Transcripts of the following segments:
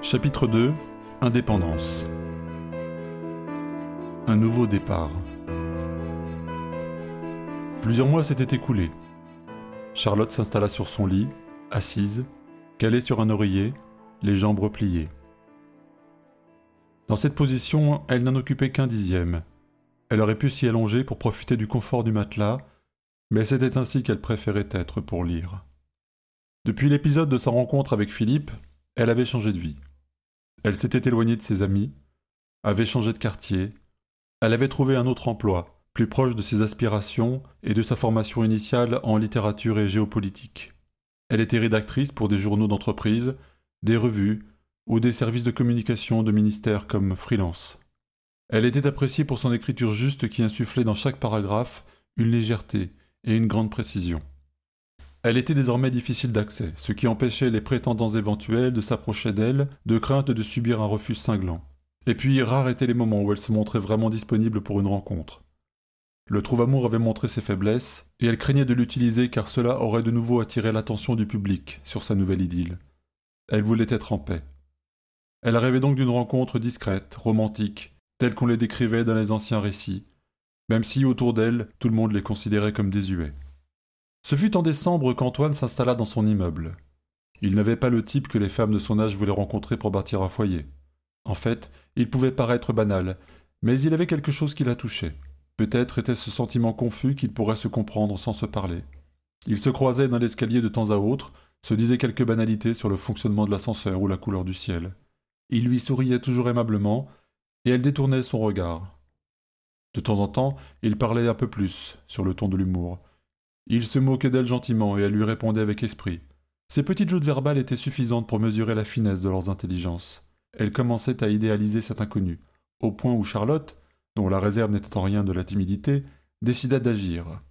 Chapitre 2 – Indépendance. Un nouveau départ. Plusieurs mois s'étaient écoulés. Charlotte s'installa sur son lit, assise, calée sur un oreiller, les jambes repliées. Dans cette position, elle n'en occupait qu'un dixième. Elle aurait pu s'y allonger pour profiter du confort du matelas, mais c'était ainsi qu'elle préférait être pour lire. Depuis l'épisode de sa rencontre avec Philippe, elle avait changé de vie. Elle s'était éloignée de ses amis, avait changé de quartier, elle avait trouvé un autre emploi, plus proche de ses aspirations et de sa formation initiale en littérature et géopolitique. Elle était rédactrice pour des journaux d'entreprise, des revues ou des services de communication de ministères comme freelance. Elle était appréciée pour son écriture juste qui insufflait dans chaque paragraphe une légèreté et une grande précision. Elle était désormais difficile d'accès, ce qui empêchait les prétendants éventuels de s'approcher d'elle, de crainte de subir un refus cinglant. Et puis, rares étaient les moments où elle se montrait vraiment disponible pour une rencontre. Le trouve-amour avait montré ses faiblesses, et elle craignait de l'utiliser car cela aurait de nouveau attiré l'attention du public sur sa nouvelle idylle. Elle voulait être en paix. Elle rêvait donc d'une rencontre discrète, romantique, telle qu'on les décrivait dans les anciens récits, même si autour d'elle, tout le monde les considérait comme désuets. Ce fut en décembre qu'Antoine s'installa dans son immeuble. Il n'avait pas le type que les femmes de son âge voulaient rencontrer pour bâtir un foyer. En fait, il pouvait paraître banal, mais il avait quelque chose qui la touchait. Peut-être était-ce ce sentiment confus qu'ils pourraient se comprendre sans se parler. Ils se croisaient dans l'escalier de temps à autre, se disaient quelques banalités sur le fonctionnement de l'ascenseur ou la couleur du ciel. Il lui souriait toujours aimablement, et elle détournait son regard. De temps en temps, il parlait un peu plus, sur le ton de l'humour. Il se moquait d'elle gentiment et elle lui répondait avec esprit. Ces petites joutes verbales étaient suffisantes pour mesurer la finesse de leurs intelligences. Elle commençait à idéaliser cet inconnu, au point où Charlotte, dont la réserve n'était en rien de la timidité, décida d'agir.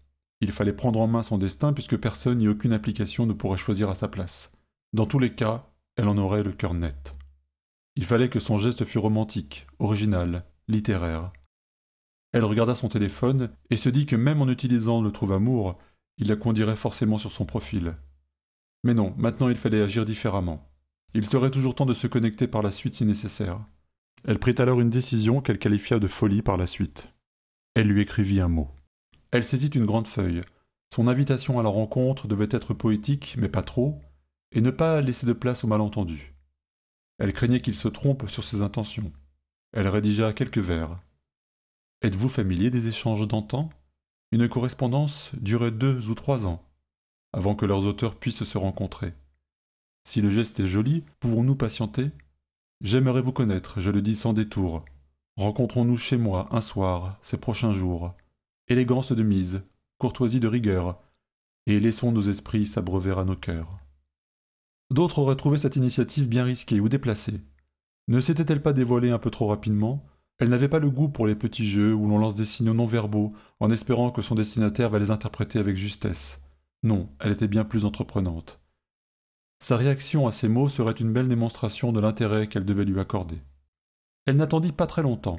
Il fallait prendre en main son destin puisque personne ni aucune application ne pourrait choisir à sa place. Dans tous les cas, elle en aurait le cœur net. Il fallait que son geste fût romantique, original, littéraire. Elle regarda son téléphone et se dit que même en utilisant le trouve-amour, il la conduirait forcément sur son profil. Mais non, maintenant il fallait agir différemment. Il serait toujours temps de se connecter par la suite si nécessaire. Elle prit alors une décision qu'elle qualifia de folie par la suite. Elle lui écrivit un mot. Elle saisit une grande feuille. Son invitation à la rencontre devait être poétique, mais pas trop, et ne pas laisser de place aux malentendus. Elle craignait qu'il se trompe sur ses intentions. Elle rédigea quelques vers. « Êtes-vous familier des échanges d'antan ? Une correspondance durait 2 ou 3 ans, avant que leurs auteurs puissent se rencontrer. Si le geste est joli, pouvons-nous patienter ? J'aimerais vous connaître, je le dis sans détour. Rencontrons-nous chez moi un soir, ces prochains jours. Élégance de mise, courtoisie de rigueur, et laissons nos esprits s'abreuver à nos cœurs. » D'autres auraient trouvé cette initiative bien risquée ou déplacée. Ne s'était-elle pas dévoilée un peu trop rapidement ? Elle n'avait pas le goût pour les petits jeux où l'on lance des signaux non-verbaux en espérant que son destinataire va les interpréter avec justesse. Non, elle était bien plus entreprenante. Sa réaction à ces mots serait une belle démonstration de l'intérêt qu'elle devait lui accorder. Elle n'attendit pas très longtemps.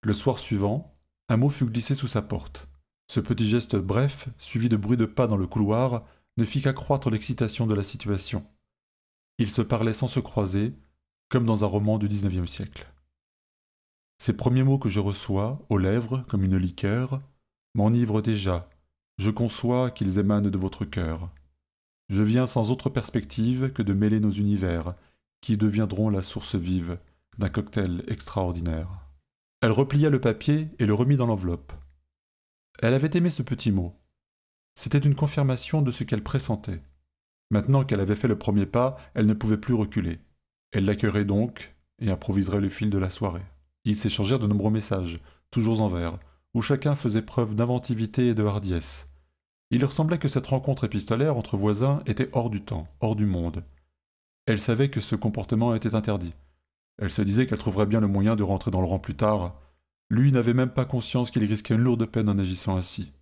Le soir suivant, un mot fut glissé sous sa porte. Ce petit geste bref, suivi de bruits de pas dans le couloir, ne fit qu'accroître l'excitation de la situation. Ils se parlaient sans se croiser, comme dans un roman du XIXe siècle. Ces premiers mots que je reçois, aux lèvres, comme une liqueur, m'enivrent déjà. Je conçois qu'ils émanent de votre cœur. Je viens sans autre perspective que de mêler nos univers, qui deviendront la source vive d'un cocktail extraordinaire. Elle replia le papier et le remit dans l'enveloppe. Elle avait aimé ce petit mot. C'était une confirmation de ce qu'elle pressentait. Maintenant qu'elle avait fait le premier pas, elle ne pouvait plus reculer. Elle l'accueillerait donc et improviserait le fil de la soirée. Ils s'échangèrent de nombreux messages, toujours en vers, où chacun faisait preuve d'inventivité et de hardiesse. Il leur semblait que cette rencontre épistolaire entre voisins était hors du temps, hors du monde. Elle savait que ce comportement était interdit. Elle se disait qu'elle trouverait bien le moyen de rentrer dans le rang plus tard. Lui n'avait même pas conscience qu'il risquait une lourde peine en agissant ainsi.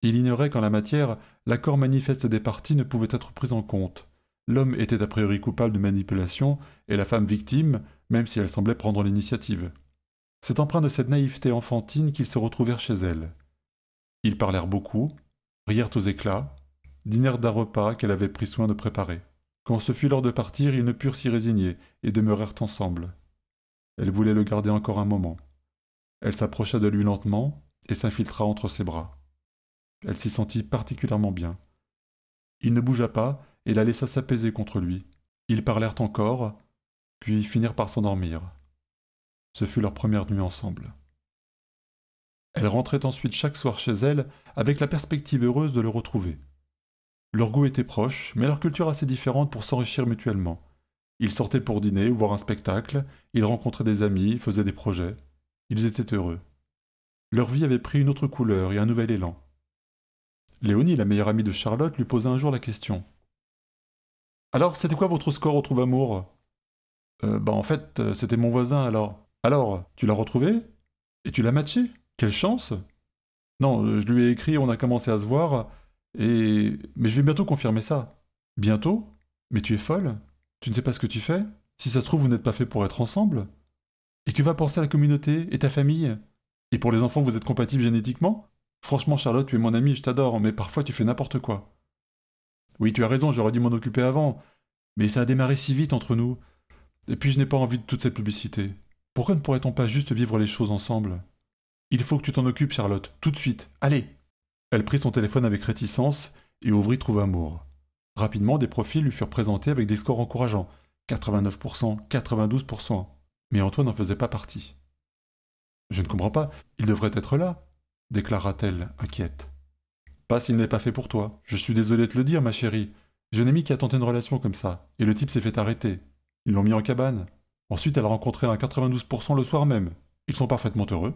Il ignorait qu'en la matière, l'accord manifeste des parties ne pouvait être pris en compte. L'homme était a priori coupable de manipulation et la femme victime, même si elle semblait prendre l'initiative. C'est empreint de cette naïveté enfantine qu'ils se retrouvèrent chez elle. Ils parlèrent beaucoup, rièrent aux éclats, dînèrent d'un repas qu'elle avait pris soin de préparer. Quand ce fut l'heure de partir, ils ne purent s'y résigner et demeurèrent ensemble. Elle voulait le garder encore un moment. Elle s'approcha de lui lentement et s'infiltra entre ses bras. Elle s'y sentit particulièrement bien. Il ne bougea pas et la laissa s'apaiser contre lui. Ils parlèrent encore, puis finirent par s'endormir. Ce fut leur première nuit ensemble. Elle rentrait ensuite chaque soir chez elle avec la perspective heureuse de le retrouver. Leurs goûts étaient proches, mais leur culture assez différente pour s'enrichir mutuellement. Ils sortaient pour dîner ou voir un spectacle, ils rencontraient des amis, faisaient des projets. Ils étaient heureux. Leur vie avait pris une autre couleur et un nouvel élan. Léonie, la meilleure amie de Charlotte, lui posa un jour la question. « Alors, c'était quoi votre score au Trouve-Amour » En fait, c'était mon voisin, alors. Alors, tu l'as retrouvé ? Et tu l'as matché ? Quelle chance !» Non, je lui ai écrit, on a commencé à se voir, mais je vais bientôt confirmer ça. Bientôt ? Mais tu es folle ? Tu ne sais pas ce que tu fais ? Si ça se trouve, vous n'êtes pas fait pour être ensemble ? Et que va penser la communauté et ta famille ? Et pour les enfants, vous êtes compatibles génétiquement ? Franchement, Charlotte, tu es mon amie, je t'adore, mais parfois tu fais n'importe quoi. Oui, tu as raison, j'aurais dû m'en occuper avant. Mais ça a démarré si vite entre nous. Et puis je n'ai pas envie de toute cette publicité. Pourquoi ne pourrait-on pas juste vivre les choses ensemble ? Il faut que tu t'en occupes, Charlotte, tout de suite. Allez ! Elle prit son téléphone avec réticence et ouvrit Trouve-Amour. Rapidement, des profils lui furent présentés avec des scores encourageants. 89%, 92%. Mais Antoine n'en faisait pas partie. « Je ne comprends pas, il devrait être là, » déclara-t-elle, inquiète. « Pas s'il n'est pas fait pour toi. Je suis désolée de te le dire, ma chérie. J'ai une amie qui a tenté une relation comme ça, et le type s'est fait arrêter. Ils l'ont mis en cabane. Ensuite, elle a rencontré un 92% le soir même. Ils sont parfaitement heureux. »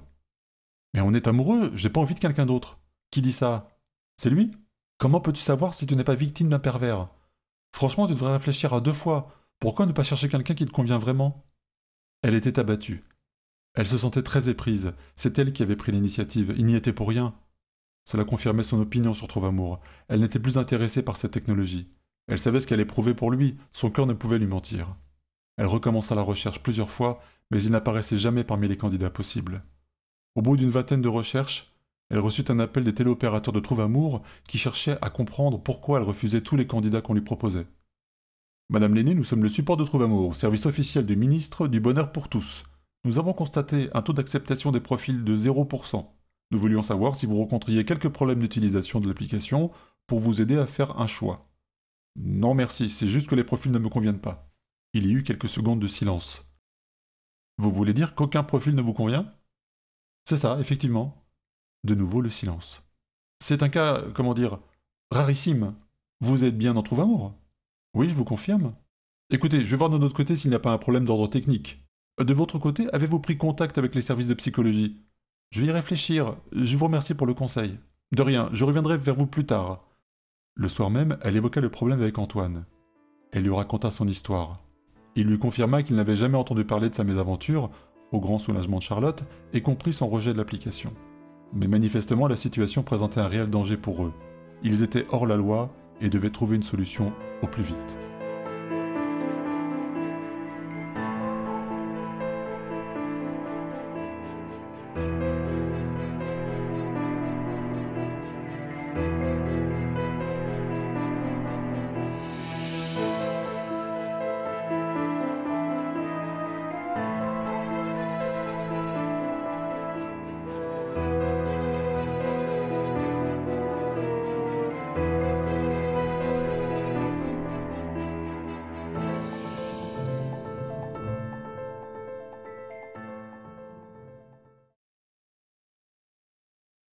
« Mais on est amoureux, j'ai pas envie de quelqu'un d'autre. » « Qui dit ça ? C'est lui ? Comment peux-tu savoir si tu n'es pas victime d'un pervers ? Franchement, tu devrais réfléchir à 2 fois. Pourquoi ne pas chercher quelqu'un qui te convient vraiment ? » Elle était abattue. Elle se sentait très éprise. C'est elle qui avait pris l'initiative. Il n'y était pour rien. Cela confirmait son opinion sur Trouve-Amour. Elle n'était plus intéressée par cette technologie. Elle savait ce qu'elle éprouvait pour lui. Son cœur ne pouvait lui mentir. Elle recommença la recherche plusieurs fois, mais il n'apparaissait jamais parmi les candidats possibles. Au bout d'une vingtaine de recherches, elle reçut un appel des téléopérateurs de Trouve-Amour qui cherchaient à comprendre pourquoi elle refusait tous les candidats qu'on lui proposait. « Madame Lenné, nous sommes le support de Trouve-Amour, service officiel du ministre du Bonheur pour tous. Nous avons constaté un taux d'acceptation des profils de 0%. Nous voulions savoir si vous rencontriez quelques problèmes d'utilisation de l'application pour vous aider à faire un choix. »« Non merci, c'est juste que les profils ne me conviennent pas. » Il y eut quelques secondes de silence. « Vous voulez dire qu'aucun profil ne vous convient ? » ?»« C'est ça, effectivement. » De nouveau le silence. « C'est un cas, rarissime. Vous êtes bien dans Trouve-Amour ? » ?»« Oui, je vous confirme. » »« Écoutez, je vais voir de notre côté s'il n'y a pas un problème d'ordre technique. De votre côté, avez-vous pris contact avec les services de psychologie ? Je vais y réfléchir. Je vous remercie pour le conseil. De rien, je reviendrai vers vous plus tard. » Le soir même, elle évoqua le problème avec Antoine. Elle lui raconta son histoire. Il lui confirma qu'il n'avait jamais entendu parler de sa mésaventure, au grand soulagement de Charlotte, et comprit son rejet de l'application. Mais manifestement, la situation présentait un réel danger pour eux. Ils étaient hors la loi et devaient trouver une solution au plus vite.